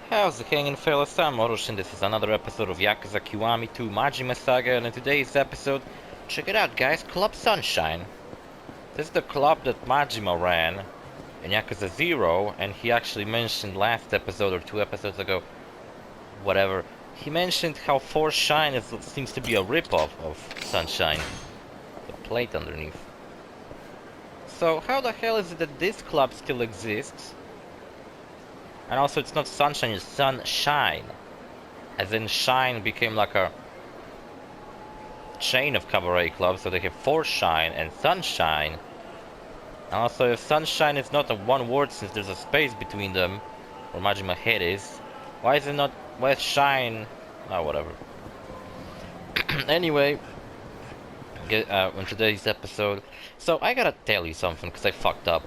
How's it hanging, fellas? I'm OrosZ and this is another episode of YAKUZA Kiwami 2 Majima Saga, and in today's episode, check it out guys, Club Sunshine. This is the club that Majima ran in Yakuza 0, and he actually mentioned last episode or 2 episodes ago, whatever, he mentioned how 4 Shine seems to be a ripoff of Sunshine. The plate underneath. So how the hell is it that this club still exists? And also it's not Sunshine, it's Sunshine. As in Shine became like a chain of cabaret clubs, so they have 4 Shine and Sunshine. And also if Sunshine is not a one word since there's a space between them, where Majima head is, why is it not, why is Shine, oh whatever. Anyway, in today's episode, so I gotta tell you something, because I fucked up.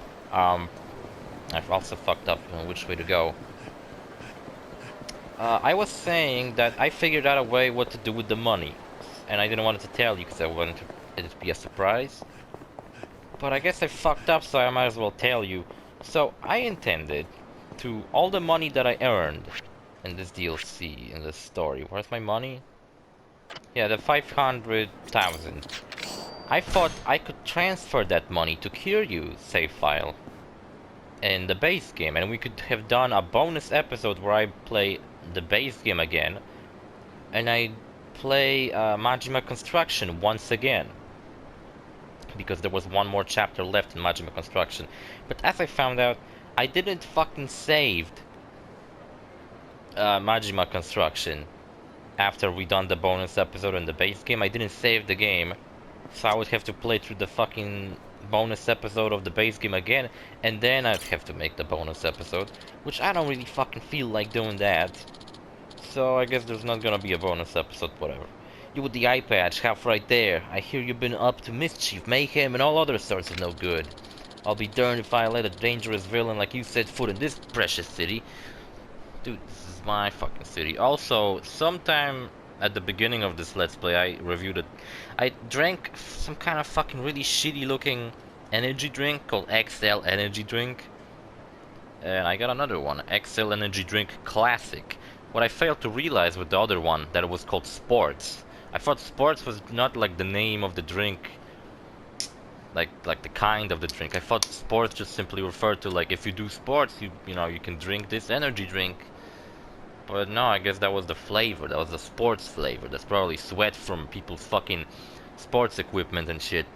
I've also fucked up on which way to go. I was saying that I figured out a way what to do with the money. And I didn't want to tell you because I wanted it to be a surprise. But I guess I fucked up, so I might as well tell you. So I intended to, all the money that I earned in this DLC, in this story. Where's my money? Yeah, the 500,000. I thought I could transfer that money to Kiryu save file in the base game, and we could have done a bonus episode where I play the base game again and I play Majima Construction once again, because there was one more chapter left in Majima Construction. But as I found out, I didn't fucking saved Majima Construction after we done the bonus episode in the base game. I didn't save the game, so I would have to play through the fucking bonus episode of the base game again, and then I'd have to make the bonus episode, which I don't really fucking feel like doing that. So I guess there's not gonna be a bonus episode, whatever. You with the eye patch, half right there. I hear you've been up to mischief, mayhem, and all other sorts of no good. I'll be darned if I let a dangerous villain like you set foot in this precious city. Dude, this is my fucking city. Also, sometime at the beginning of this Let's Play, I reviewed it. I drank some kind of fucking really shitty looking energy drink called XL Energy Drink. And I got another one, XL Energy Drink Classic. What I failed to realize with the other one, that it was called Sports. I thought Sports was not like the name of the drink, like the kind of the drink. I thought Sports just simply referred to like if you do sports, you know, you can drink this energy drink. But no, I guess that was the flavor, that was the sports flavor. That's probably sweat from people's fucking sports equipment and shit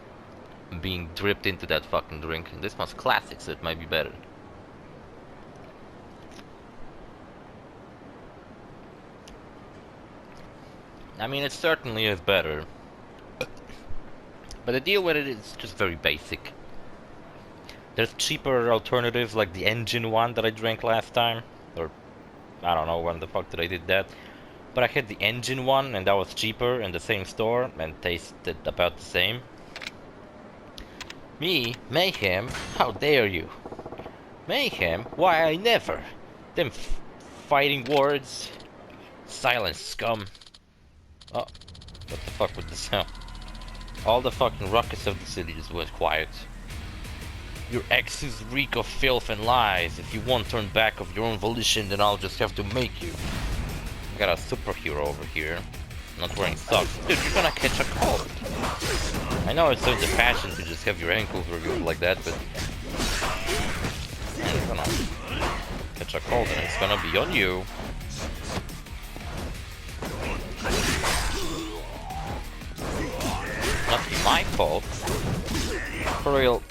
being dripped into that fucking drink. And this one's classic, so it might be better. I mean, it certainly is better. But the deal with it is just very basic. There's cheaper alternatives like the engine one that I drank last time. Or I don't know when the fuck did I did that. But I had the engine one and that was cheaper in the same store and tasted about the same. Me? Mayhem? How dare you? Mayhem? Why I never. Them fighting words. Silence, scum. Oh, what the fuck with the sound? All the fucking ruckus of the city just went quiet. Your exes reek of filth and lies. If you won't turn back of your own volition, then I'll just have to make you. I got a superhero over here. Not wearing socks. Dude, you're gonna catch a cold. I know it's such a fashion to just have your ankles revealed like that, but you're gonna catch a cold and it's gonna be on you. Not my fault. For real,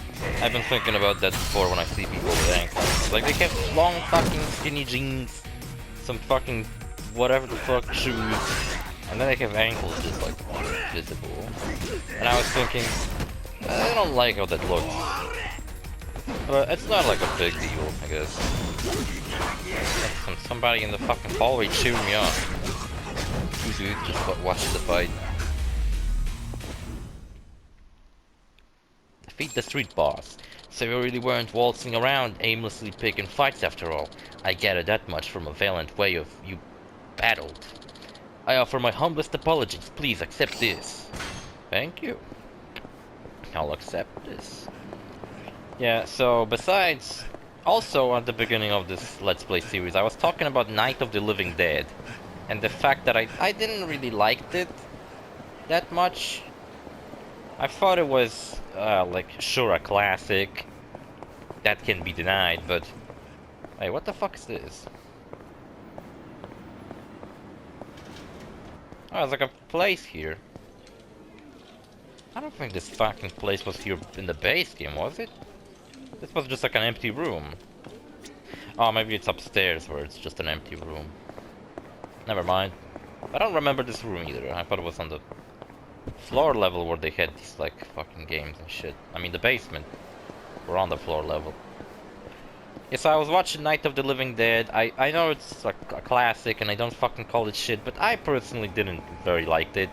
I've been thinking about that before when I see people with ankles. Like, they have long fucking skinny jeans, some fucking whatever the fuck shoes, and then they have ankles just like visible. And I was thinking, I don't like how that looks. But it's not like a big deal, I guess. Somebody in the fucking hallway cheering me on. Dude, just watch the fight. Defeat the street boss. So you really weren't waltzing around aimlessly picking fights after all. I gather that much from a valiant way of you battled. I offer my humblest apologies. Please accept this. Thank you. I'll accept this. Yeah, so besides Also, at the beginning of this Let's Play series, I was talking about Night of the Living Dead, and the fact that I didn't really liked it that much. I thought it was, like, sure, a classic. That can be denied, but... Hey, what the fuck is this? Oh, there's like a place here. I don't think this fucking place was here in the base game, was it? This was just like an empty room. Oh, maybe it's upstairs where it's just an empty room. Never mind. I don't remember this room either. I thought it was on the floor level where they had these like fucking games and shit. I mean the basement. We're on the floor level. Yes, I was watching Night of the Living Dead. I know it's like a classic and I don't fucking call it shit, but I personally didn't very liked it.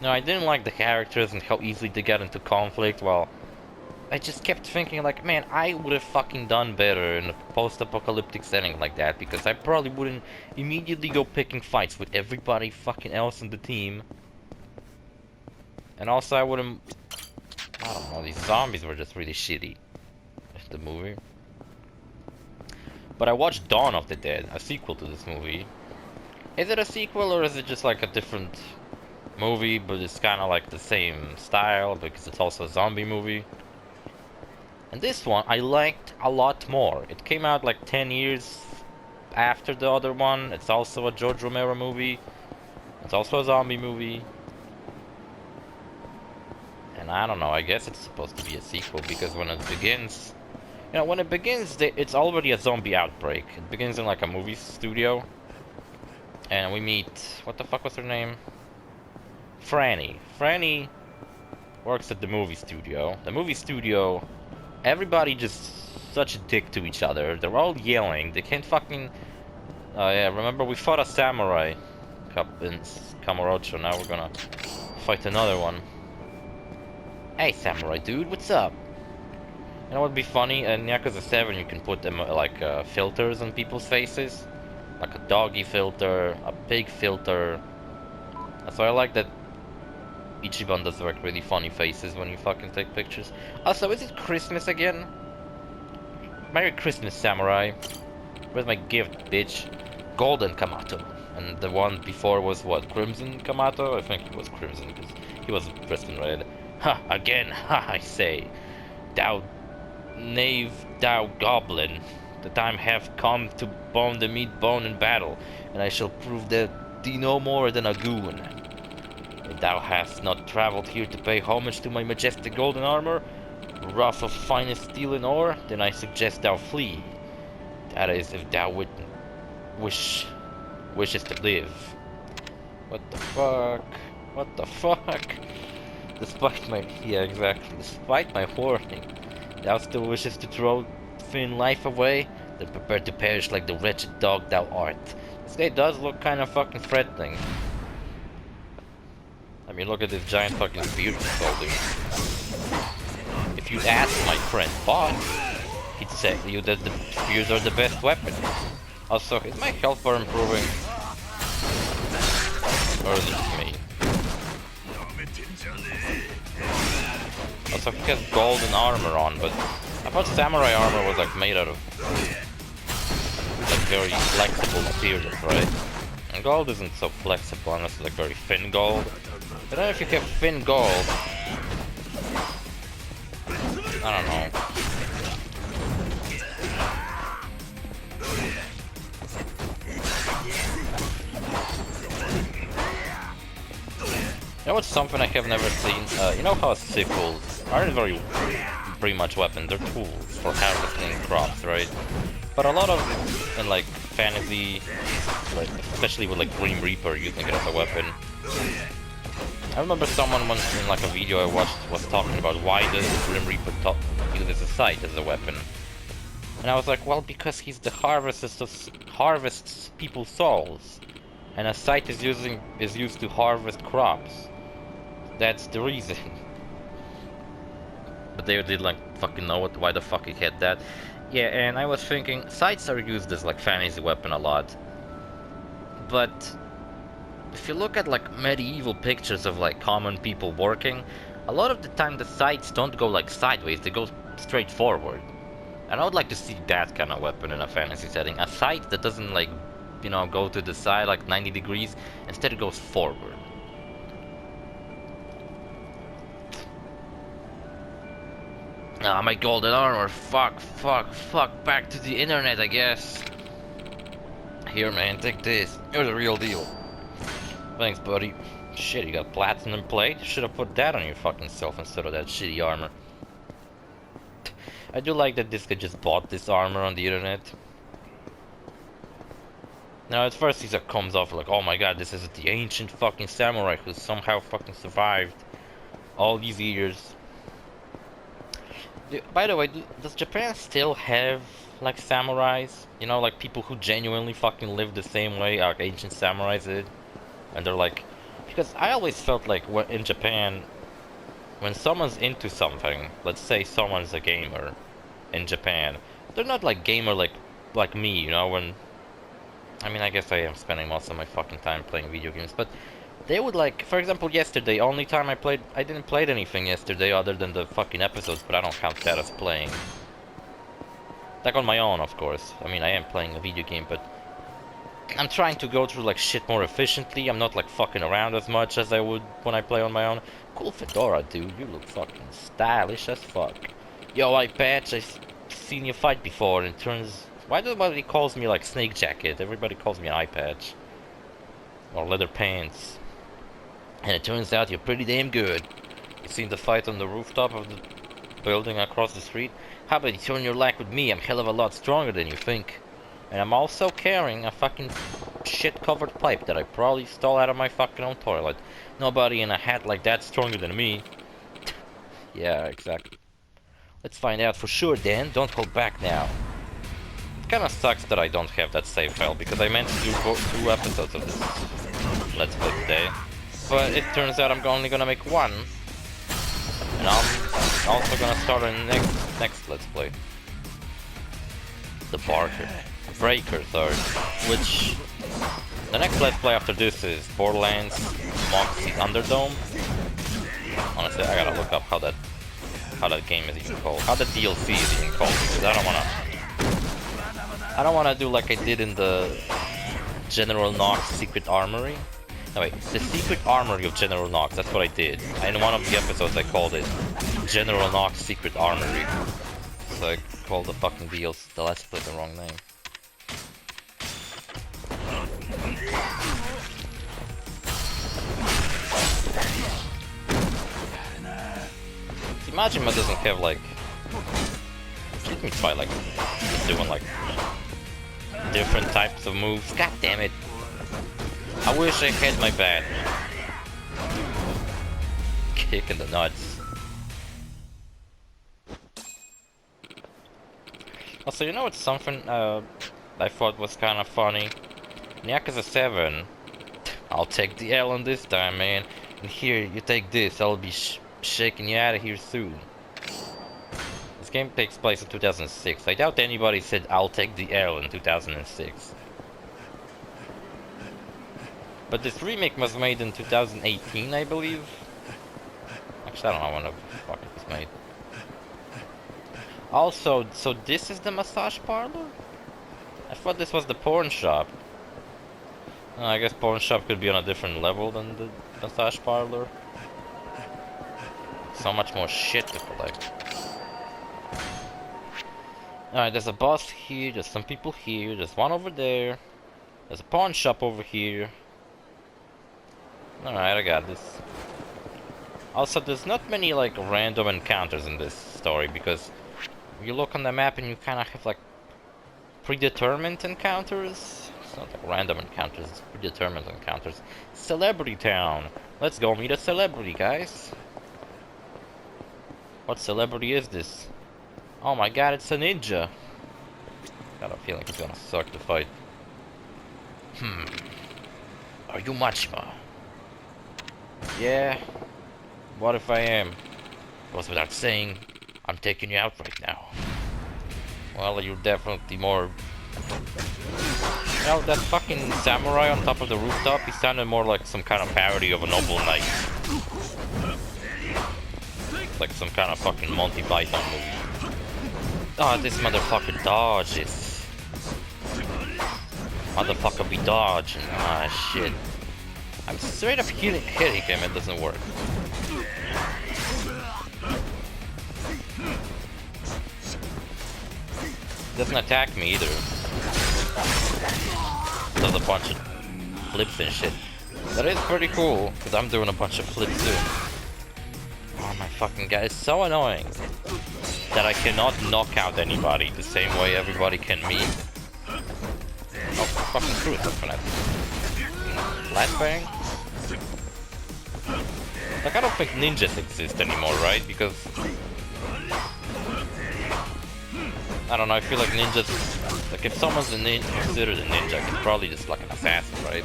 No, I didn't like the characters and how easily they got into conflict. Well, I just kept thinking like, man, I would have fucking done better in a post-apocalyptic setting like that, because I probably wouldn't immediately go picking fights with everybody fucking else in the team. And also I wouldn't... I don't know, these zombies were just really shitty. The movie. But I watched Dawn of the Dead, a sequel to this movie. Is it a sequel or is it just like a different movie, but it's kind of like the same style because it's also a zombie movie? And this one I liked a lot more. It came out like 10 years after the other one. It's also a George Romero movie. It's also a zombie movie. And I don't know, I guess it's supposed to be a sequel because when it begins... You know, when it begins, it's already a zombie outbreak. It begins in like a movie studio. And we meet... What the fuck was her name? Franny. Franny works at the movie studio. The movie studio... Everybody just such a dick to each other. They're all yelling. They can't fucking... Oh yeah, remember we fought a samurai in Kamurocho. Now we're gonna fight another one. Hey samurai dude, what's up? You know what'd be funny? In Yakuza 7 you can put them like filters on people's faces. Like a doggy filter, a pig filter. So I like that Ichiban does like really funny faces when you fucking take pictures. Also, is it Christmas again? Merry Christmas, samurai. Where's my gift, bitch? Golden Kamato. And the one before was what? Crimson Kamato? I think it was Crimson because he was dressed in red. Ha! Again! Ha! I say. Thou knave, thou goblin. The time hath come to bone the meat bone in battle, and I shall prove that thee no more than a goon. If thou hast not traveled here to pay homage to my majestic golden armor, rough of finest steel and ore, then I suggest thou flee. That is, if thou wishes to live. What the fuck? What the fuck? Despite my... Yeah, exactly. Despite my warning, thou still wishes to throw thin life away? Then prepare to perish like the wretched dog thou art. This guy does look kind of fucking threatening. I mean, look at this giant fucking beard he's holding. If you ask my friend Bob, he'd say you that the spears are the best weapon. Also, is my health bar improving? Or is it just me? Also, he has golden armor on, but I thought samurai armor was like made out of like very flexible materials, right? And gold isn't so flexible unless it's like very thin gold. I don't know if you have thin gold. I don't know. You know what's something I have never seen? You know how sickles aren't pretty much weapons, they're tools for harvesting crops, right? But a lot of, in like fantasy, like, especially with like Grim Reaper using it as a weapon. I remember someone once in like a video I watched was talking about why does Grim Reaper uses a scythe as a weapon. And I was like, well, because he's the harvests people's souls. And a scythe is used to harvest crops. That's the reason. But they did like fucking know why the fuck he had that. Yeah, and I was thinking, scythes are used as like fantasy weapon a lot. But if you look at like medieval pictures of like common people working, a lot of the time the scythes don't go like sideways, they go straight forward. And I would like to see that kind of weapon in a fantasy setting. A sight that doesn't like, you know, go to the side like 90 degrees. Instead it goes forward. Ah, my golden armor. Fuck, fuck, fuck. Back to the internet, I guess. Here, man, take this. You're the real deal. Thanks, buddy. Shit, you got platinum plate? Should have put that on your fucking self instead of that shitty armor. I do like that this guy just bought this armor on the internet. Now, at first he comes off like, oh my god, this is the ancient fucking samurai who somehow fucking survived all these years. By the way, does Japan still have like samurais? You know, like people who genuinely fucking live the same way our ancient samurais did? And they're like, because I always felt like in Japan, when someone's into something, let's say someone's a gamer in Japan, they're not like gamer like me, you know, when, I mean, I guess I am spending most of my fucking time playing video games, but they would like, for example, yesterday, only time I didn't play anything yesterday other than the fucking episodes, but I don't count that as playing. Like on my own, of course. I mean, I am playing a video game, but I'm trying to go through like shit more efficiently. I'm not like fucking around as much as I would when I play on my own. Cool fedora, dude. You look fucking stylish as fuck. Yo, eye patch, I've seen you fight before, and it turns... Why nobody calls me like Snake Jacket? Everybody calls me eye patch. Or leather pants. And it turns out you're pretty damn good. You seen the fight on the rooftop of the building across the street? How about you turn your luck with me? I'm hell of a lot stronger than you think. And I'm also carrying a fucking shit-covered pipe that I probably stole out of my fucking own toilet. Nobody in a hat like that's stronger than me. Yeah, exactly. Let's find out for sure, Dan. Don't hold back now. It kinda sucks that I don't have that save file, because I meant to do 2 episodes of this Let's Play today. But it turns out I'm only gonna make 1. And I'm also gonna start a next Let's Play. The Breaker, sorry. Which... The next Let's Play after this is Borderlands, Knoxx Underdome. Honestly, I gotta look up how that game is even called. How the DLC is even called, because I don't wanna do like I did in the General Knoxx Secret Armory. No wait, the Secret Armory of General Knoxx, that's what I did. In one of the episodes I called it General Knoxx Secret Armory. So I called the fucking the Let's Play the wrong name. See, Majima doesn't have like... Let me try like doing like different types of moves. God damn it. I wish I had my badge. Kick in the nuts. Also, you know what's something I thought was kind of funny? In YAKUZA 7, I'll take the L on this time, man. And here, you take this, I'll be shaking you out of here soon. This game takes place in 2006. I doubt anybody said I'll take the L in 2006. But this remake was made in 2018, I believe. Actually, I don't know when the fuck it was made. Also, so this is the massage parlor? I thought this was the porn shop. I guess porn shop could be on a different level than the massage parlor. So much more shit to collect. Alright, there's a boss here, there's some people here, there's one over there. There's a pawn shop over here. Alright, I got this. Also, there's not many like random encounters in this story, because you look on the map and you kind of have like predetermined encounters. It's not like random encounters, it's predetermined encounters. Celebrity Town! Let's go meet a celebrity, guys! What celebrity is this? Oh my god, it's a ninja! Got a feeling it's gonna suck to fight. Are you Majima? Yeah. What if I am? Goes without saying, I'm taking you out right now. Well, you're definitely more... You know, that fucking samurai on top of the rooftop, he sounded more like some kind of parody of a noble knight. Like some kind of fucking Monty Python movie. Oh, this motherfucker dodges. Motherfucker be dodging. Ah, shit. I'm straight up hitting him, it doesn't work. Doesn't attack me either. Does a bunch of flips and shit. That is pretty cool, because I'm doing a bunch of flips too. Oh my fucking god, it's so annoying that I cannot knock out anybody the same way everybody can me. Oh, fucking screw it, for that. Flat bang? Like, I don't think ninjas exist anymore, right? Because I don't know, I feel like ninjas, like if someone's a ninja, considered a ninja, it's probably just like an assassin, right?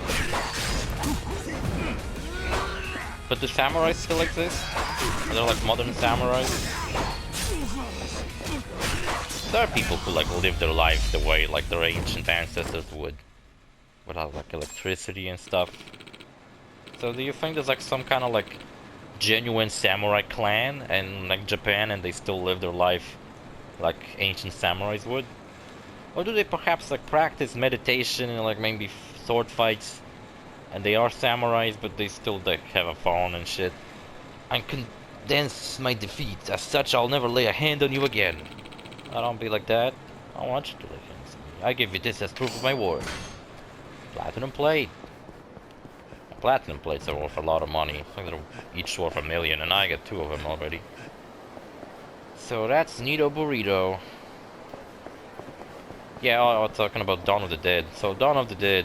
But do samurais still exist? Are there like modern samurais? There are people who like live their lives the way like their ancient ancestors would, without like electricity and stuff. So do you think there's like some kind of like genuine samurai clan in like Japan and they still live their life like ancient samurais would? Or do they perhaps like practice meditation and like maybe sword fights and they are samurais but they still like have a phone and shit? I condense my defeat, as such I'll never lay a hand on you again. I don't be like that. I want you to lay hands on me. I give you this as proof of my word. Platinum plate. Platinum plates are worth a lot of money. I think they're each worth $1 million and I got 2 of them already. So that's Neato Burrito. Yeah, I was talking about Dawn of the Dead. So Dawn of the Dead.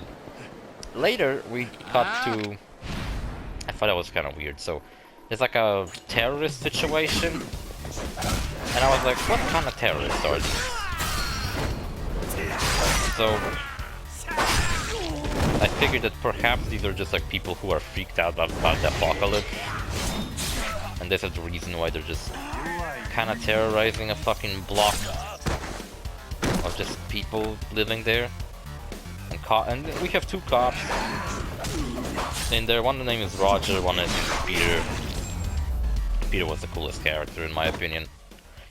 Later we cut to... I thought that was kind of weird. So there's like a terrorist situation. And I was like, what kind of terrorists are these? So I figured that perhaps these are just like people who are freaked out about the apocalypse. And this is the reason why they're just kind of terrorizing a fucking block of just people living there. And we have 2 cops in there. One name is Roger, one is Peter. Peter was the coolest character in my opinion.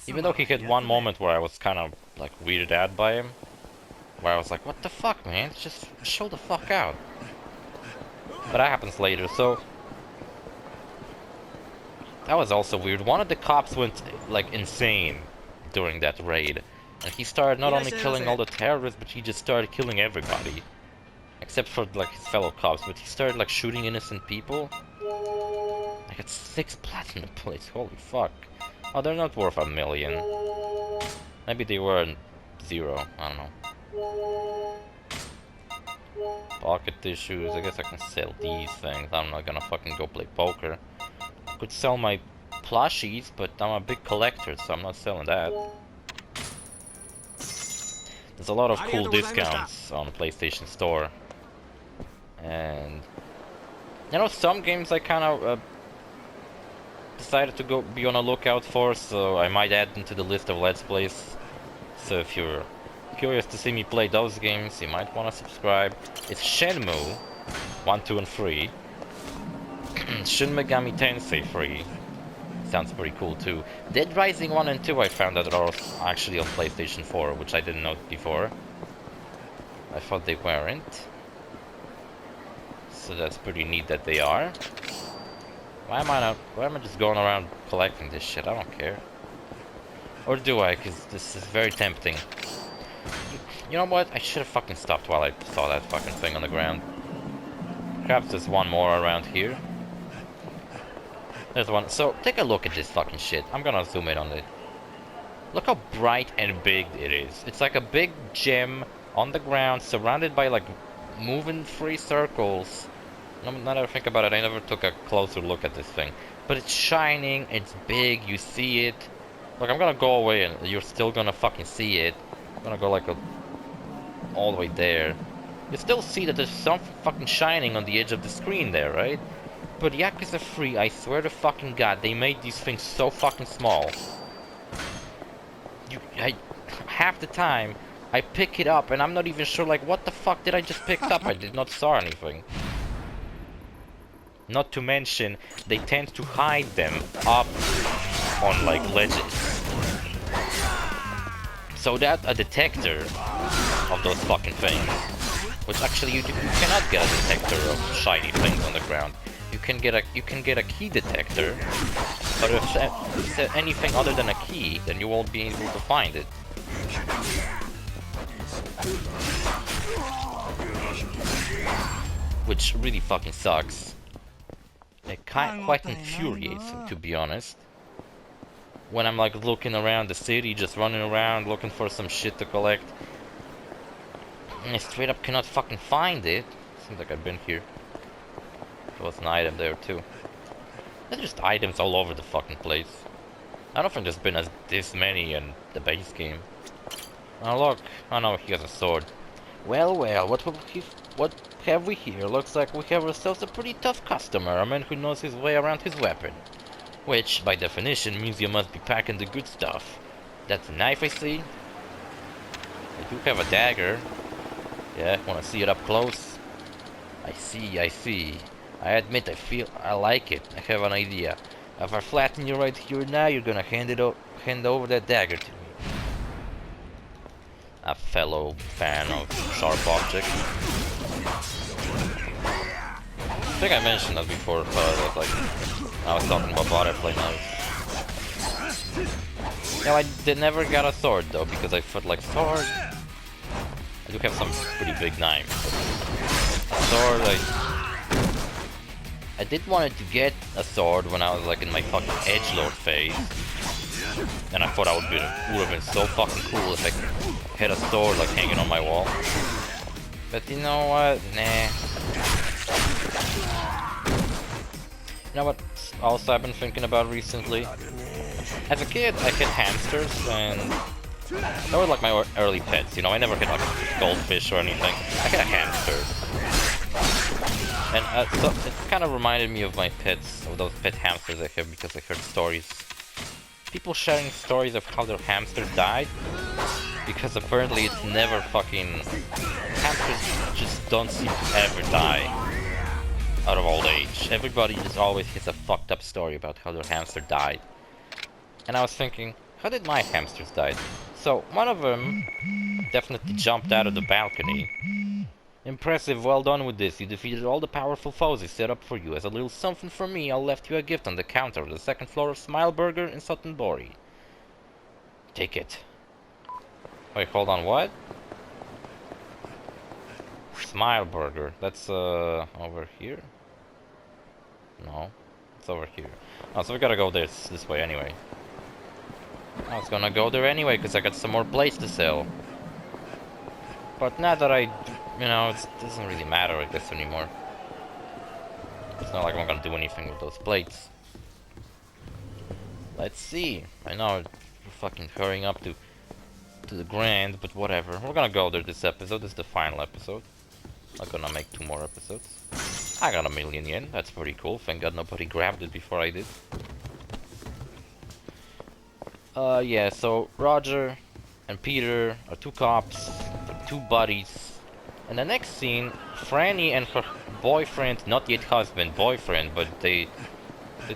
Even though he had one moment where I was kind of like weirded out by him. Where I was like, what the fuck, man? Just chill the fuck out. But that happens later, so... That was also weird. One of the cops went, like, insane during that raid. And he started not only killing all the terrorists, but he just started killing everybody. Except for, like, his fellow cops. But he started, like, shooting innocent people. I got 6 platinum plates, holy fuck. Oh, they're not worth $1 million. Maybe they were 0, I don't know. Pocket tissues, I guess I can sell these things. I'm not gonna fucking go play poker. Could sell my plushies, but I'm a big collector, so I'm not selling that. There's a lot of cool discounts on the PlayStation Store. And... you know, some games I kind of decided to be on a lookout for, so I might add them to the list of Let's Plays. So if you're curious to see me play those games, you might want to subscribe. It's Shenmue 1, 2, and 3. Shin Megami Tensei 3. Sounds pretty cool too. Dead Rising 1 and 2 I found out are actually on PlayStation 4, which I didn't know before. I thought they weren't. So that's pretty neat that they are. Why am I just going around collecting this shit? I don't care. Or do I? Because this is very tempting. You know what? I should have fucking stopped while I saw that fucking thing on the ground. Perhaps there's one more around here. There's one. So, take a look at this fucking shit. I'm gonna zoom in on it. Look how bright and big it is. It's like a big gem on the ground, surrounded by like moving free circles. Now that I think about it, I never took a closer look at this thing. But it's shining, it's big, you see it. Look, I'm gonna go away and you're still gonna fucking see it. I'm gonna go like all the way there. You still see that there's some fucking shining on the edge of the screen there, right? But Yakuza 3, I swear to fucking god, they made these things so fucking small. Half the time, I pick it up and I'm not even sure, like, what the fuck did I just pick up? I did not saw anything. Not to mention, they tend to hide them up on, like, ledges. So that a detector of those fucking things, which actually you cannot get a detector of shiny things on the ground. You can get a key detector, but if it's anything other than a key, then you won't be able to find it. Which really fucking sucks. It quite infuriates me, to be honest. When I'm like looking around the city, just running around looking for some shit to collect, and I straight up cannot fucking find it. Seems like I've been here. There was an item there too. There's just items all over the fucking place. I don't think there's been this many in the base game. Oh look, oh no, he has a sword. Well, well, what have we here? Looks like we have ourselves a pretty tough customer, a man who knows his way around his weapon. Which, by definition, means you must be packing the good stuff. That's a knife I see. I do have a dagger. Yeah, wanna see it up close? I see, I see. I admit I like it. I have an idea. If I flatten you right here now, you're gonna hand over that dagger to me. A fellow fan of sharp objects. I think I mentioned that before, but like I was talking about butterfly knives. No, I never got a sword though, because I felt like sword. I do have some pretty big knives. But a sword, I did want to get a sword when I was like in my fucking edgelord phase. And I thought I would have been so fucking cool if I had a sword like hanging on my wall. But you know what? Nah. You know what also I've been thinking about recently? As a kid, I had hamsters, and they were like my early pets, you know? I never had like a goldfish or anything. I had a hamster. And so it kind of reminded me of my pets, of those pet hamsters I have, because I heard stories. People sharing stories of how their hamsters died, because apparently it's never fucking... Hamsters just don't seem to ever die out of old age. Everybody just always has a fucked up story about how their hamster died. And I was thinking, how did my hamsters die? So, one of them definitely jumped out of the balcony. Impressive, well done with this. You defeated all the powerful foes he set up for you. As a little something from me, I left you a gift on the counter of the second floor of Smile Burger in Sutton Bori. Take it. Wait, hold on, what? Smile Burger. That's, over here? No. It's over here. Oh, so we gotta go this way anyway. I was gonna go there anyway, because I got some more plates to sell. But now that it doesn't really matter, I guess, anymore. It's not like I'm gonna do anything with those plates. Let's see. I know we're fucking hurrying up to the grand, but whatever. We're gonna go there this episode. This is the final episode. Not gonna make 2 more episodes. I got 1,000,000 yen. That's pretty cool. Thank God nobody grabbed it before I did. Yeah, so Roger and Peter are 2 cops. They're 2 buddies. And the next scene, Franny and her boyfriend, not yet husband, boyfriend, but they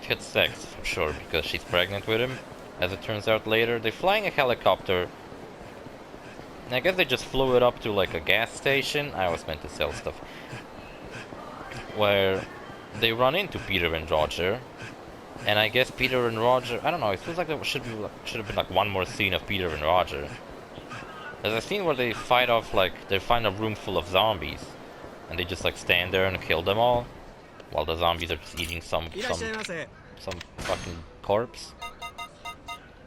had sex for sure because she's pregnant with him. As it turns out later, they're flying a helicopter. And I guess they just flew it up to like a gas station. I was meant to sell stuff. Where they run into Peter and Roger. And I guess Peter and Roger, I don't know, it feels like there should have been like one more scene of Peter and Roger. There's a scene where they fight off, like, they find a room full of zombies. And they just like stand there and kill them all. While the zombies are just eating some fucking corpse.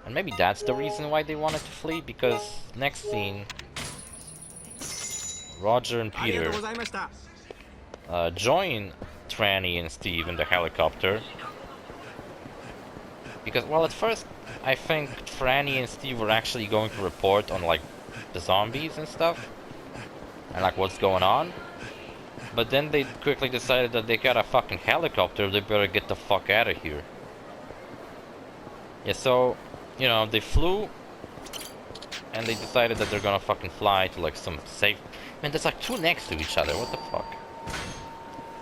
And maybe that's the reason why they wanted to flee, because next scene, Roger and Peter join Tranny and Steve in the helicopter. Because, well, at first, I think Franny and Steve were actually going to report on, like, the zombies and stuff. And, like, what's going on. But then they quickly decided that they got a fucking helicopter, they better get the fuck out of here. Yeah, so, you know, they flew. And they decided that they're gonna fucking fly to, like, some safe... Man, there's, like, 2 next to each other, what the fuck?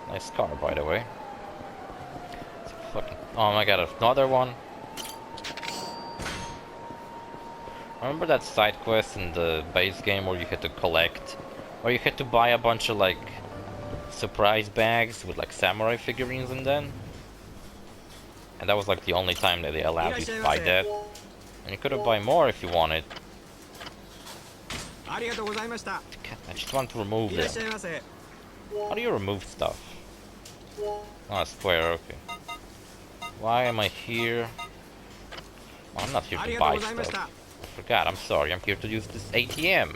Nice car, by the way. Fucking... Oh my god, another one. Remember that side quest in the base game where you had to collect, or you had to buy a bunch of like surprise bags with like samurai figurines in them? And that was like the only time that they allowed you to buy that. And you could have buy more if you wanted. I just want to remove them. How do you remove stuff? Oh, square, okay. Why am I here? Oh, I'm not here to buy stuff. I forgot, I'm sorry, I'm here to use this ATM.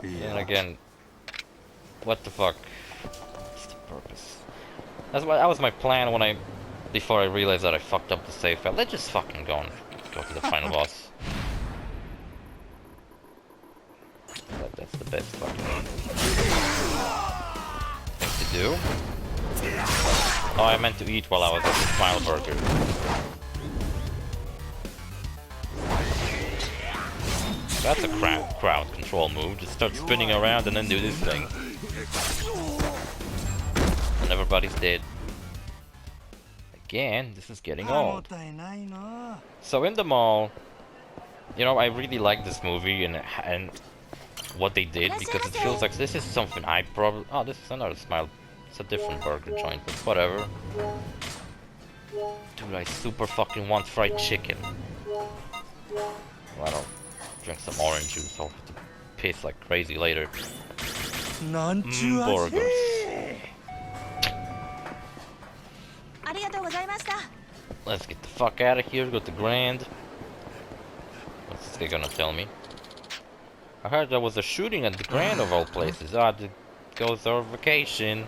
And again, what the fuck? What's the purpose? That was my plan when before I realized that I fucked up the save file. Let's just fucking go to the final boss. That's the best fucking thing to do. Oh, I meant to eat while I was at the Smile Burger. That's a crowd control move. Just start spinning around and then do this thing. And everybody's dead. Again, this is getting old. So in the mall, you know, I really like this movie and what they did, because it feels like this is something I probably... Oh, this is another Smile. It's a different burger joint, but whatever. Dude, I super fucking want fried chicken. Well, I'll drink some orange juice. I'll have to piss like crazy later. Burgers. Let's get the fuck out of here, go to Grand. What's they gonna tell me? I heard there was a shooting at the Grand of all places. Ah, it goes our vacation.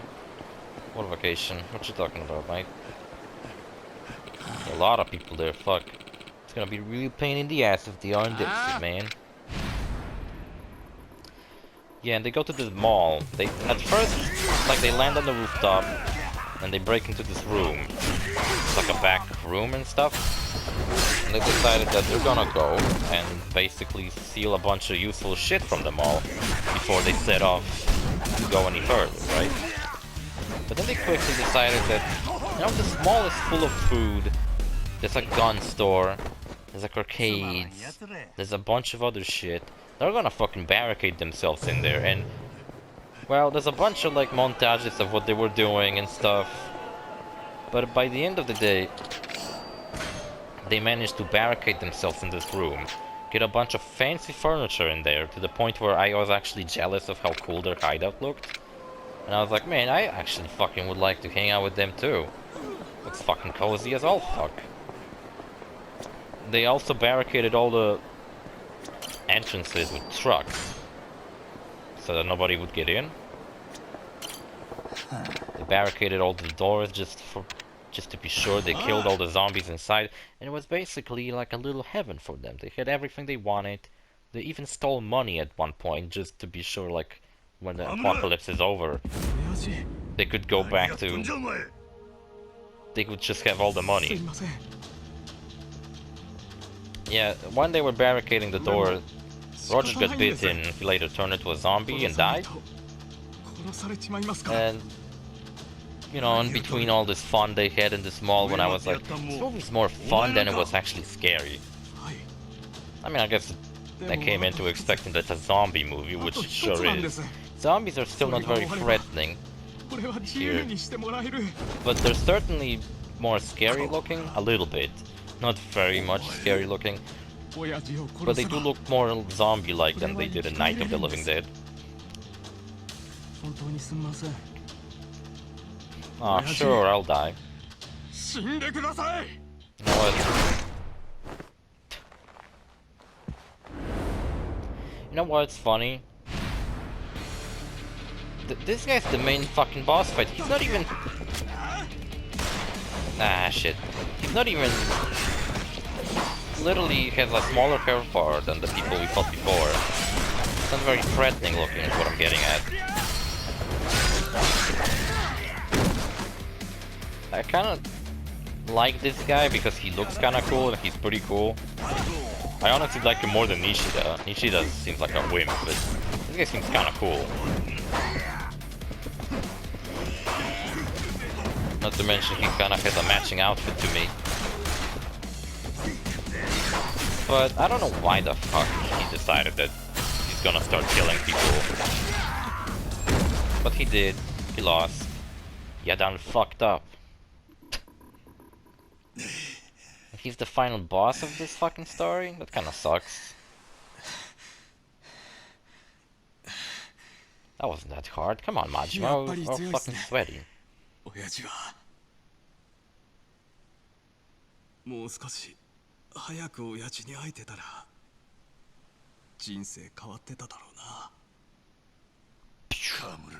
What vacation? What you talking about, mate? A lot of people there, fuck. It's gonna be a real pain in the ass if they are in Dixie, man. Yeah, and they go to this mall. They at first, like, they land on the rooftop and they break into this room. It's like a back room and stuff. And they decided that they're gonna go and basically steal a bunch of useful shit from the mall before they set off to go any further, right? But then they quickly decided that, you know, this mall is full of food. There's a gun store, there's like arcades, there's a bunch of other shit. They're gonna fucking barricade themselves in there, and well, there's a bunch of like montages of what they were doing and stuff. But by the end of the day, they managed to barricade themselves in this room, get a bunch of fancy furniture in there, to the point where I was actually jealous of how cool their hideout looked. And I was like, man, I actually fucking would like to hang out with them too. Looks fucking cozy as all fuck. They also barricaded all the entrances with trucks, so that nobody would get in. They barricaded all the doors just to be sure. They killed all the zombies inside, and it was basically like a little heaven for them. They had everything they wanted. They even stole money at one point just to be sure, like, when the apocalypse is over, they could go back to... They could just have all the money. Yeah, when they were barricading the door, Roger got bitten. He later turned into a zombie and died. And, you know, in between all this fun they had in this mall, when I was like, this movie's more fun than it was actually scary. I mean, I guess I came into expecting that it's a zombie movie, which it sure is. Zombies are still not very threatening here, but they're certainly more scary looking, a little bit. Not very much scary looking, but they do look more zombie-like than they did in Night of the Living Dead. Ah, sure, I'll die. You know what? You know what's funny? This guy's the main fucking boss fight. He's not even... Ah, shit. He's not even... Literally has a smaller curve bar than the people we fought before. It's not very threatening looking, is what I'm getting at. I kinda like this guy because he looks kinda cool and he's pretty cool. I honestly like him more than Nishida. Nishida seems like a wimp, but this guy seems kinda cool. Not to mention he kinda has a matching outfit to me. But I don't know why the fuck he decided that he's gonna start killing people. But he did. He lost. Yeah, done fucked up. He's the final boss of this fucking story? That kinda sucks. That wasn't that hard. Come on, Majima. We're all fucking sweaty. 親父はもう少し早く親父に会えてたら人生変わってただろうな。河村。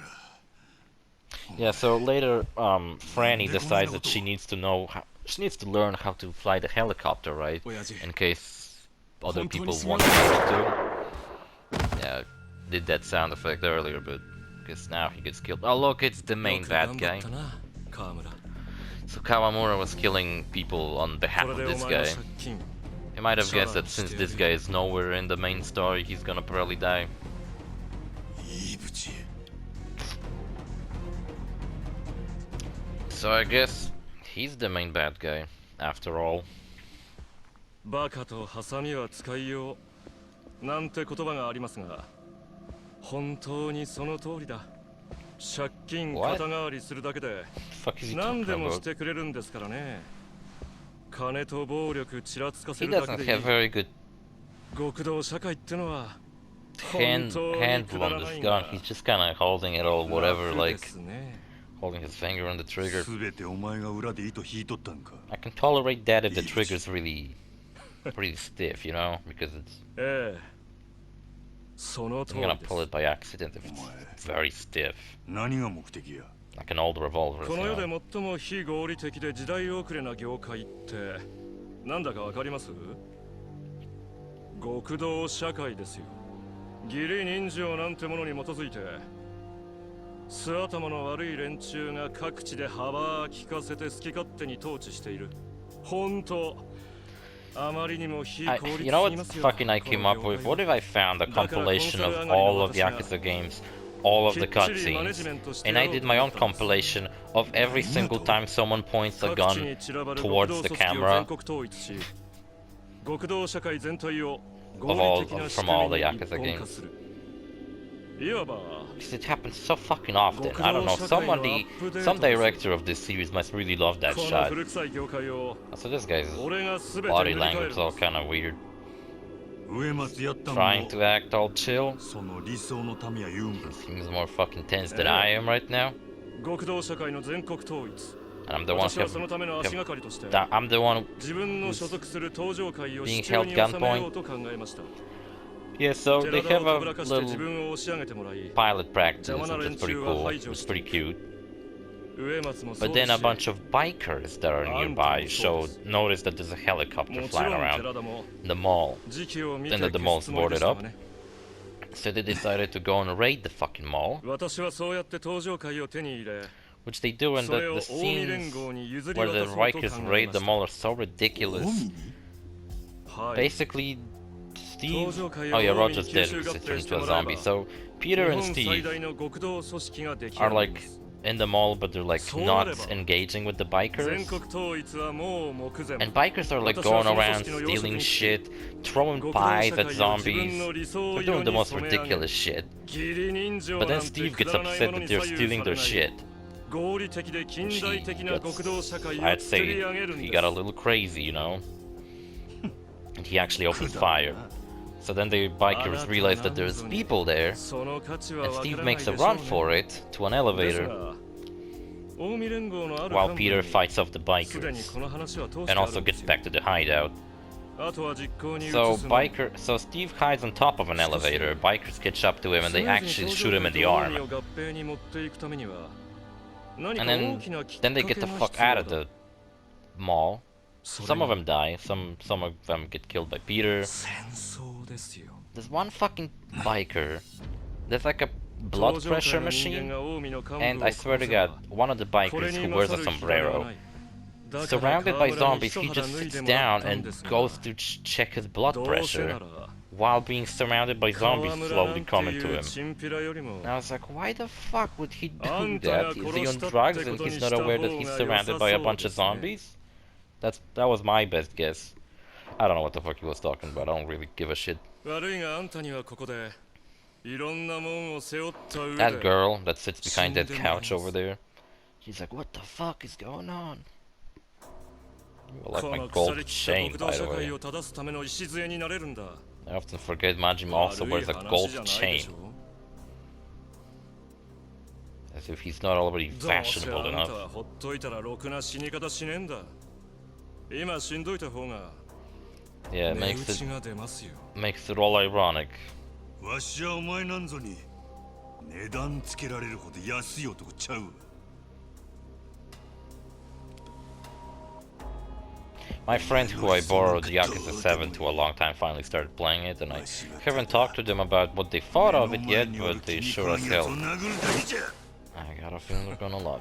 Yeah, so later, Franny decides that she needs to know she needs to learn how to fly the helicopter, right? In case other people want to. Yeah, did that sound effect earlier, but guess now he gets killed. Oh look, it's the main bad guy. So Kawamura was killing people on behalf of this guy. You might have guessed that since this guy is nowhere in the main story, he's gonna probably die. So I guess he's the main bad guy, after all. バカとハサミは使いようなんて言葉がありますが、本当にその通りだ。借金肩代わりするだけで何でもしてくれるんですからね。金と暴力ちらつかせるだけでいい。極道社会ってのは handle on this gun. He's just kind of holding it all, whatever, like holding his finger on the trigger. I can tolerate that if the trigger's really pretty stiff, you know, because it's. I'm gonna pull it by accident if it's very stiff. Like an old revolver. この世で最も非合理的で時代遅れな業界ってなんだかわかります？極道社会ですよ。義理人情なんてものに基づいて素頭の悪い連中が各地で幅利かせて好き勝手に統治している。本当 you know what fucking I came up with? What if I found a compilation of all of Yakuza games, all of the cutscenes, and I did my own compilation of every single time someone points a gun towards the camera from all the Yakuza games. Because it happens so fucking often. I don't know, some director of this series must really love that shot. So this guy's body language is all kind of weird. Trying to act all chill. He seems more fucking tense than I am right now. And I'm the one who's being held gunpoint. Yeah, so they have a little pilot practice, which is pretty cool. It's pretty cute. But then a bunch of bikers that are nearby notice that there's a helicopter flying around the mall. Then that the mall's boarded up. So they decided to go and raid the fucking mall. Which they do, and the scenes where the bikers raid the mall are so ridiculous. Basically, Steve... Oh yeah, Roger's dead because he turned into a zombie. So Peter and Steve are like in the mall, but they're like not engaging with the bikers. And bikers are like going around stealing shit, throwing pies at zombies. They're doing the most ridiculous shit. But then Steve gets upset that they're stealing their shit. I'd say he got a little crazy, you know? And he actually opened fire. So then the bikers realize that there's people there, and Steve makes a run for it to an elevator, while Peter fights off the bikers, and also gets back to the hideout. So Steve hides on top of an elevator, bikers catch up to him, and they actually shoot him in the arm. And then they get the fuck out of the mall. Some of them die, some of them get killed by Peter. There's one fucking biker. There's like a blood pressure machine, and I swear to God, one of the bikers who wears a sombrero, surrounded by zombies, he just sits down and goes to check his blood pressure while being surrounded by zombies slowly coming to him. And I was like, why the fuck would he do that? Is he on drugs and he's not aware that he's surrounded by a bunch of zombies? That was my best guess. I don't know what the fuck he was talking about. I don't really give a shit. 悪いがあんたにはここでいろんなもんを背負った上 That で girl that sits behind that couch over there, she's like, what the fuck is going on? You like こ my の腐 gold りきった chain, 極道 by the 社会 way. を正すための礎になれるんだ I often forget Majima also 悪い wears a 話 gold じゃないで chain, しょ as if he's not already どうせあ fashionable んた enough. はほっといたらろくな死に方しねえんだ今死んどいた方が Yeah, it 値 makes 打ち it が出ますよ makes it all ironic. わしはお前なんぞに値段つけられるほど安い男ちゃうわ。 My friend who I borrowed Yakuza 7 to a long time finally started playing it, and I haven't talked to them about what they thought of it yet, but they sure as hell. I got a feeling they're gonna love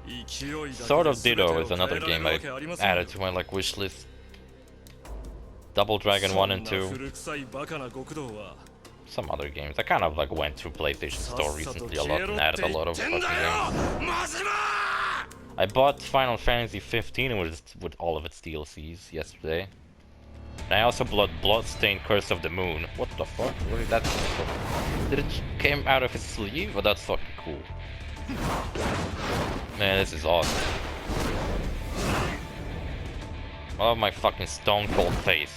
it. Sort of Ditto is another game I added to my like wish list. Double Dragon 1 and 2. Some other games. I kind of like went through PlayStation Store recently a lot and added a lot of fucking games. I bought Final Fantasy 15 with all of its DLCs yesterday. And I also bought Bloodstained Curse of the Moon. What the fuck? Where did that come from? Did it came out of his sleeve? Oh, that's fucking cool. Man, this is awesome. I love my fucking stone cold face.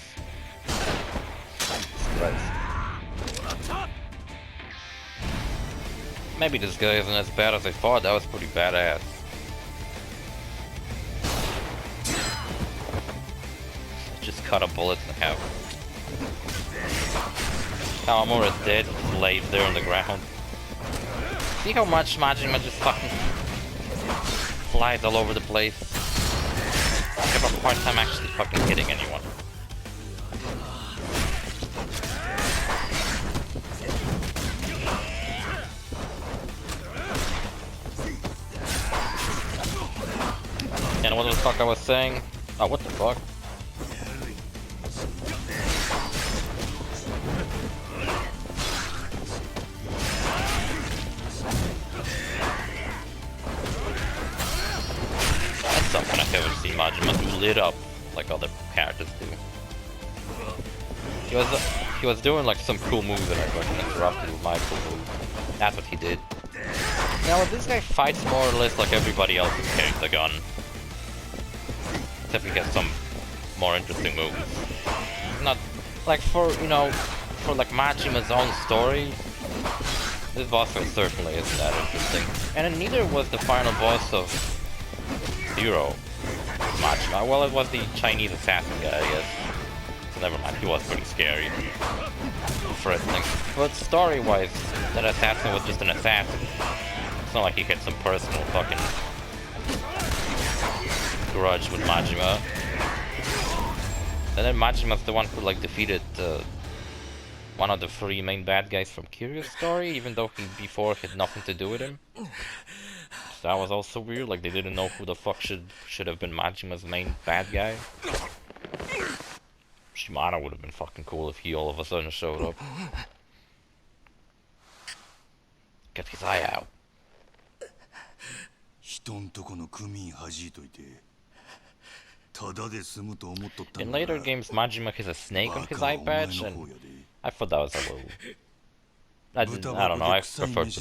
Maybe this guy isn't as bad as I thought. That was pretty badass. Just cut a bullet in half. Armory is dead, laid there on the ground. See how much Majima just fucking flies all over the place? I have a hard time actually fucking hitting anyone. And what the fuck I was saying? Oh, what the fuck? That's something I've never seen Majima do lit up like other characters do. He was doing like some cool moves and I fucking interrupted with my cool move. That's what he did. Now this guy fights more or less like everybody else who carries the gun. Except he has some more interesting moves. Not like for, you know, for like Majima's own story, this boss fight certainly isn't that interesting. And neither was the final boss of Zero Majima. Well, it was the Chinese assassin guy, I guess. So never mind, he was pretty scary. Threatening. But story-wise, that assassin was just an assassin. It's not like he had some personal fucking grudge with Majima. And then Majima's the one who like defeated one of the 3 main bad guys from Kiryu's story, even though he before had nothing to do with him. So that was also weird, like they didn't know who the fuck should have been Majima's main bad guy. Shimano would have been fucking cool if he all of a sudden showed up. Get his eye out. In later games, Majima has a snake on his eye patch, and I thought that was a little... I don't know, I preferred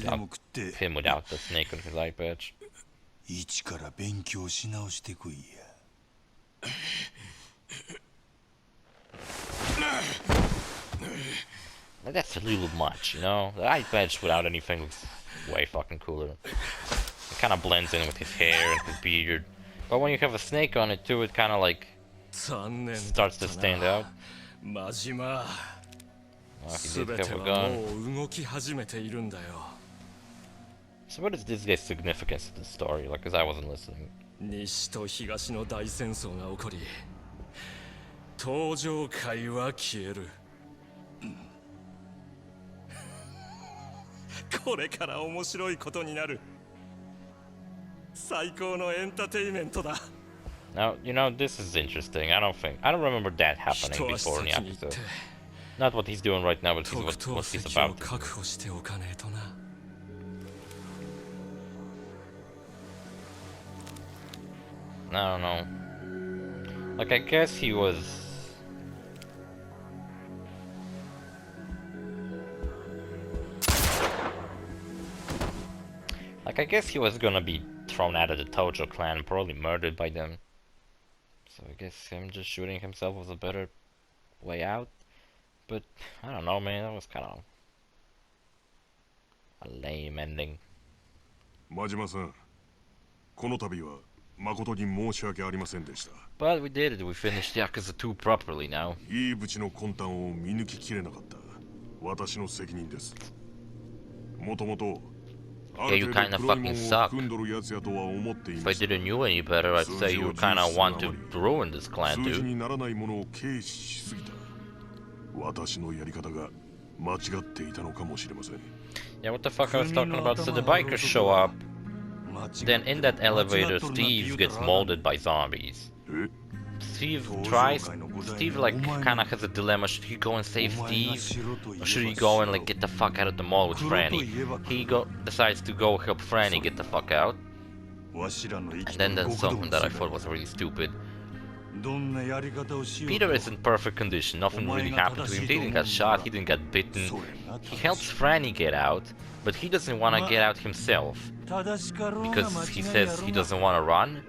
him without the snake on his eye patch. That's a little much, you know? The eye patch without anything looks way fucking cooler. It kind of blends in with his hair and his beard. But when you have a snake on it too, it kind of like starts to stand out. Oh, he did have a gun. So what is this guy's significance to the story? Like, cause I wasn't listening. 西と東の大戦争が起こり、東上界は消える。これから面白いことになる。最高のエンターテイメントだ。Now, you know, this is interesting. I don't remember that happening before in Yakuza. Not what he's doing right now, but what he's about to do. I don't know. Like, I guess he was... Like, I guess he was gonna be thrown out of the Tojo clan, probably murdered by them. So I guess him just shooting himself was a better way out. But, I don't know, man, that was kind of a lame ending. Majima-san, この度は誠に申し訳ありませんでした。 But we did it, we finished Yakuza 2 properly now. いいブチの魂胆を見抜ききれなかった。私の責任です。もともと Yeah, you kinda fucking suck. If I didn't know any better, I'd say you kinda want to ruin this clan, dude. にならないものを軽視しすぎた。私のやり方が間違っていたのかもしれません。 Yeah, what the fuck I was talking about? So the bikers show up. Then in that elevator, Steve gets molded by zombies. Steve like kinda has a dilemma. Should he go and save Steve? Or should he go and like get the fuck out of the mall with Franny? He decides to go help Franny get the fuck out. And then there's something that I thought was really stupid. Peter is in perfect condition, nothing really happened to him. He didn't get shot, he didn't get bitten. He helps Franny get out, but he doesn't want to get out himself. Because he says he doesn't want to run.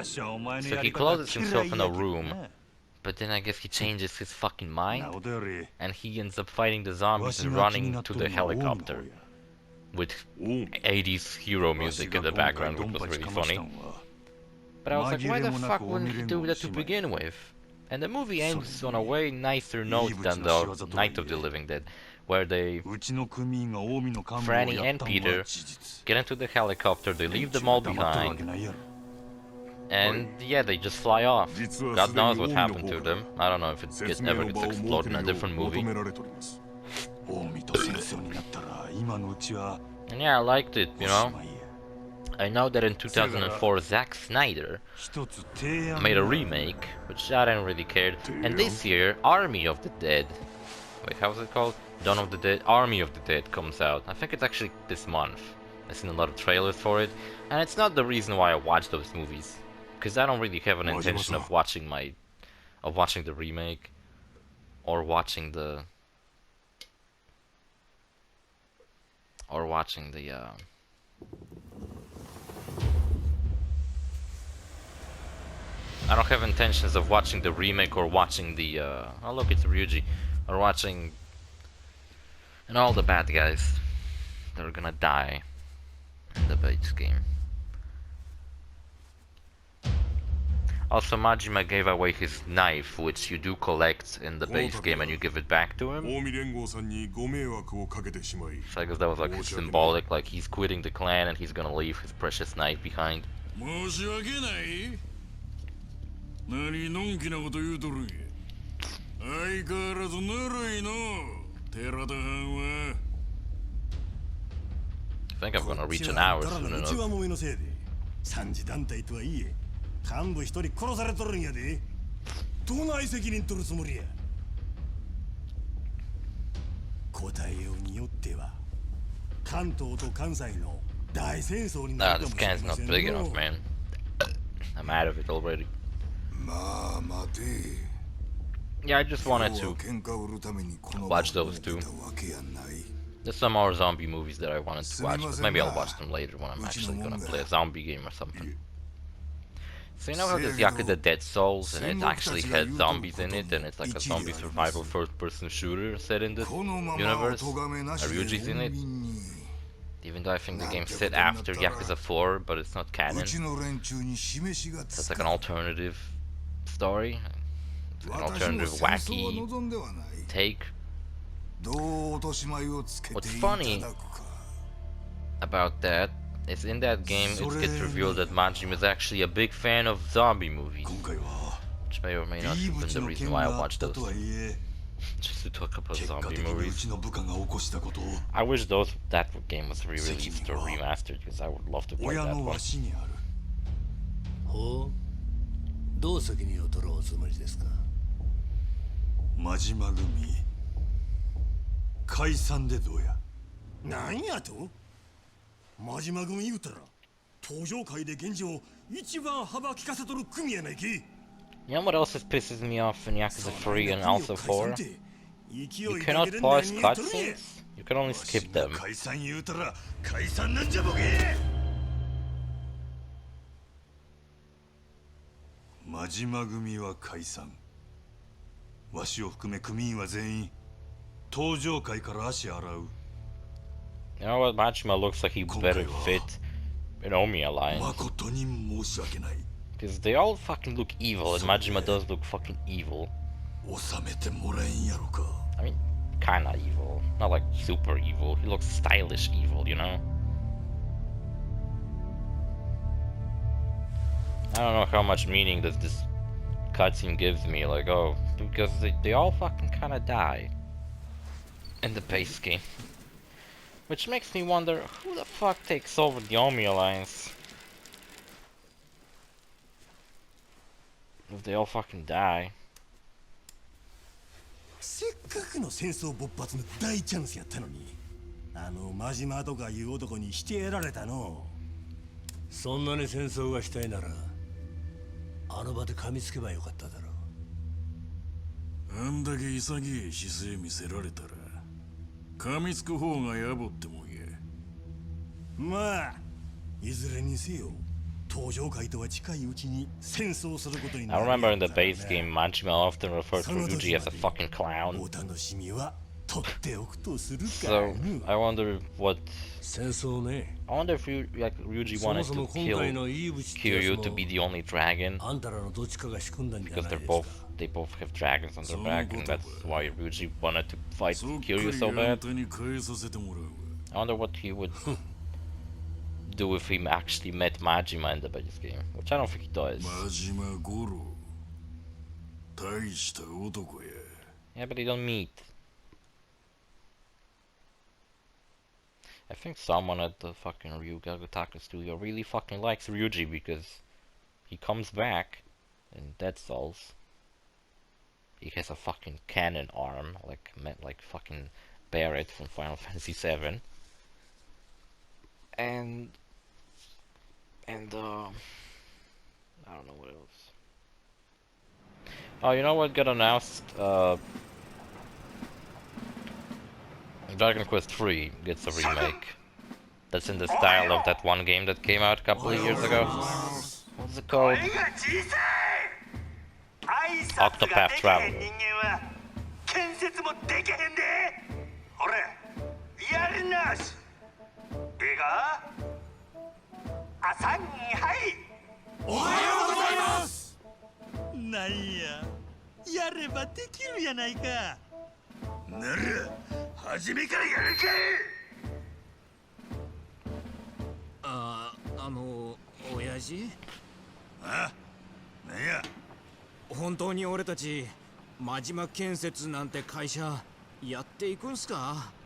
So he closes himself in a room, but then I guess he changes his fucking mind, and he ends up fighting the zombies and running to the helicopter. With 80s hero music in the background, which was really funny. But I was like, why the fuck wouldn't he do that to begin with? And the movie ends on a way nicer note than the Night of the Living Dead, where Franny and Peter get into the helicopter, they leave them all behind, and yeah, they just fly off. God knows what happened to them. I don't know if it ever gets exploded in a different movie. And yeah, I liked it, you know. I know that in 2004 Zack Snyder made a remake, which I didn't really care. And this year, Army of the Dead. Wait, how's it called? Dawn of the Dead? Army of the Dead comes out. I think it's actually this month. I've seen a lot of trailers for it. And it's not the reason why I watch those movies. Because I don't really have an intention of watching the remake. Or watching the... I don't have intentions of watching the remake or watching the, oh look, it's Ryuji, or watching, and all the bad guys that are gonna die in the base game. Also, Majima gave away his knife, which you do collect in the base game, and you give it back to him. So I guess that was like symbolic, like he's quitting the clan and he's gonna leave his precious knife behind. 何のんきなこと言うとるんや。相変わらずぬるいの寺田藩は。I think I'm gonna reach an hour soon enough. 内輪もめのせいで三次団体とはいえ幹部一人殺されとるんやで。どない責任取るつもりや。答えようによっては関東と関西の大戦争になるかもしれません。This can's not big enough, man. I'm out of it already. Yeah, I just wanted to watch those two. There's some more zombie movies that I wanted to watch, but maybe I'll watch them later when I'm actually gonna play a zombie game or something. So you know how there's Yakuza Dead Souls, and it actually had zombies in it, and it's like a zombie survival first-person shooter set in this universe? Ryuji's in it. Even though I think the game's set after Yakuza 4, but it's not canon. So it's like an alternative story, an alternative wacky take. What's funny about that is in that game it gets revealed that Majima is actually a big fan of zombie movies, which may or may not have been the reason why I watched those. Just to talk about zombie movies. I wish that game was re-released or remastered, because I would love to play that one. どう責任を取るおつもりですか。真島組解散でどうや。なんやと？真島組言うたら東上界で現状一番幅利かせとる組やないき。You know what else pisses me off in Yakuza 3 and also 4? You cannot pause cutscenes, you can only skip them. 解散言うたら解散なんじゃボケ。真島組は解散。わしを含め組員は全員登場会から足洗う。You know what, Majima looks like he better fit in Omi Alliance. 誠に申し訳ない。 Because they all fucking look evil, and Majima does look fucking evil. 収めてもらえんやろか。I mean, kinda evil. Not like super evil. He looks stylish evil, you know? I don't know how much meaning does this cutscene gives me. Like, oh, because they all fucking kinda die in the base game. Which makes me wonder, who the fuck takes over the Omi Alliance? If they all fucking die. せっかくの戦争勃発の大チャンスやったのに、あの真島とかいう男にしてやられたの。そんなに戦争がしたいなら、あの場で噛みつけばよかっただろう。あんだけ潔い姿勢見せられたら、噛みつく方が野暮ってもんや。まあ、いずれにせよ。 I remember in the base game, Majima often referred to Ryuji as a fucking clown. So I wonder what. I wonder if Ryuji wanted to kill Kiryu to be the only dragon, because they both have dragons on their back, and that's why Ryuji wanted to fight Kiryu so bad. I wonder what he would do if he actually met Majima in the base game, which I don't think he does. Yeah, but they don't meet. I think someone at the fucking Ryuga studio really fucking likes Ryuji because he comes back in Dead Souls. He has a fucking cannon arm, like fucking Barret from Final Fantasy VII. And I don't know what else. Oh, you know what got announced? Dragon Quest III gets a remake. That's in the style of that one game that came out a couple of years ago. What's it called? Octopath Traveler.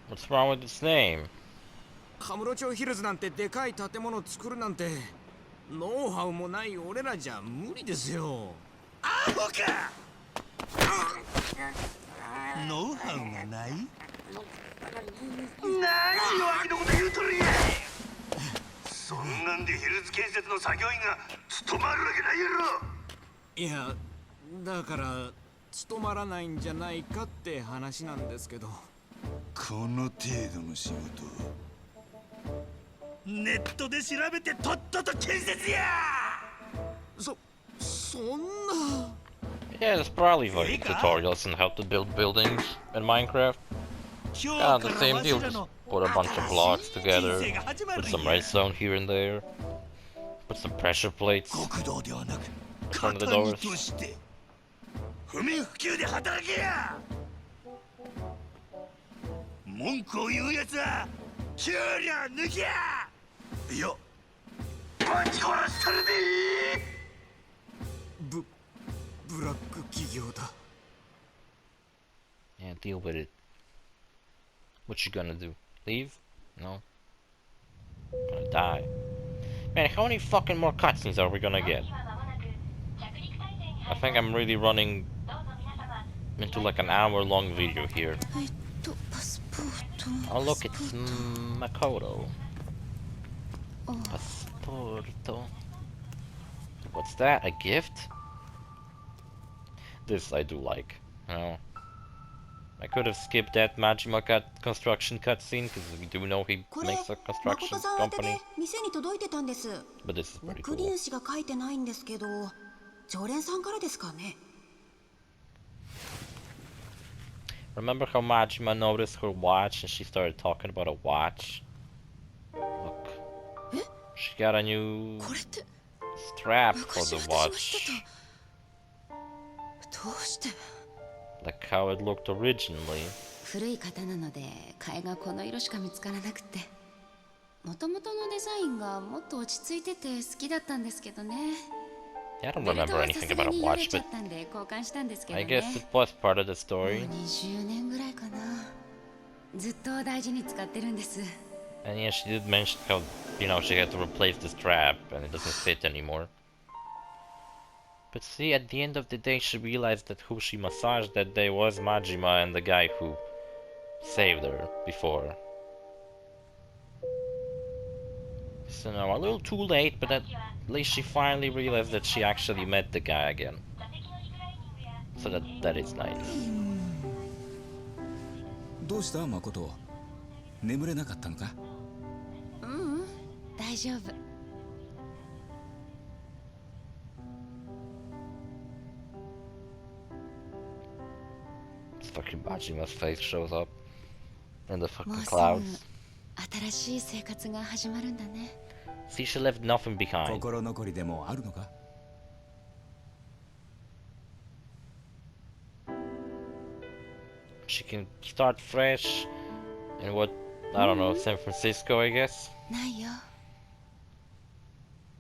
What's wrong with its name? カムロ町ヒルズなんてでかい建物作るなんてノウハウもない俺らじゃ無理ですよ。アホか。ノウハウがない？何弱気のこと言うとるんや。そんなんでヒルズ建設の作業員が務まるわけないやろ。いや、だから務まらないんじゃないかって話なんですけど。この程度の仕事。 ネットで調べてとっとと建設や。そんな。Yeah, there's probably like tutorials on how to build buildings in Minecraft. Yeah, the same deal. Just put a bunch of blocks together, put some redstone here and there, put some pressure plates in front of the doors. 不眠不休で働けや。文句を言うやつは給料抜きや。いや、ぶち殺したるで。ブラック企業だ。Yeah, deal with it. What you gonna do? Leave? No. Gonna die. Man, how many fucking more cutscenes are we gonna get? I think I'm really running into like an hour-long video here. Oh look, it's Makoto. Passporto. What's that? A gift? This I do like. You know, I could have skipped that Majima construction cutscene because we do know he これ makes a 誠 construction さん宛てで company. 店に届いてたんです。 But this is pretty 送 cool. り主が書いてないんですけど、常連さんからですかね。 Remember how Majima noticed her watch and she started talking about a watch? Look. She got a new これって strap for 昔 the 私がし watch. てた。どうして？ Like how it looked originally. 古い型なので替えがこの色しか見つからなくて、元々のデザインがもっと落ち着いてて好きだったんですけどね。 Yeah, I don't ベルト remember は anything さす about が a によれ watch, ちゃ but ったんで交換したんですけど I ね。 guess it was part of the も story. う20年ぐらいかな。ずっと大事に使ってるんです。 And yeah, she did mention how, you know, she had to replace the strap and it doesn't fit anymore. But see, at the end of the day, she realized that who she massaged that day was Majima and the guy who saved her before. So now, a little too late, but at least she finally realized that she actually met the guy again. So that is nice. どうした誠？眠れなかったのか？大丈夫。 Fucking Majima's face shows up in the もう fucking すぐ clouds. 新しい生活が始まるんだね。 See, she left nothing behind. 心残りでもあるのか？ She can start fresh in what, I don't know, San Francisco, I guess. ないよ。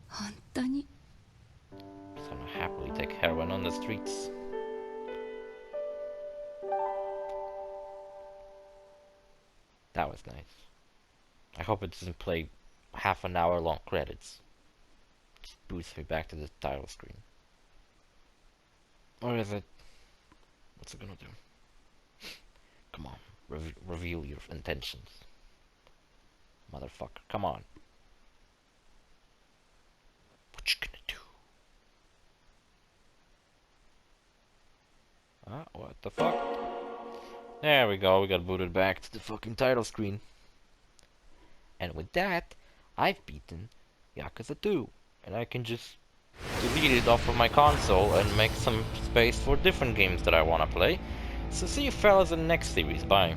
本当に。 So I'll happily take heroin on the streets. That was nice. I hope it doesn't play half an hour long credits. Just boots me back to the title screen. Or is it? What's it gonna do? Come on, reveal your intentions. Motherfucker, come on. What you gonna do? Ah, what the fuck? There we go, we got booted back to the fucking title screen. And with that, I've beaten Yakuza 2. And I can just delete it off of my console and make some space for different games that I wanna play. So see you fellas in the next series, bye.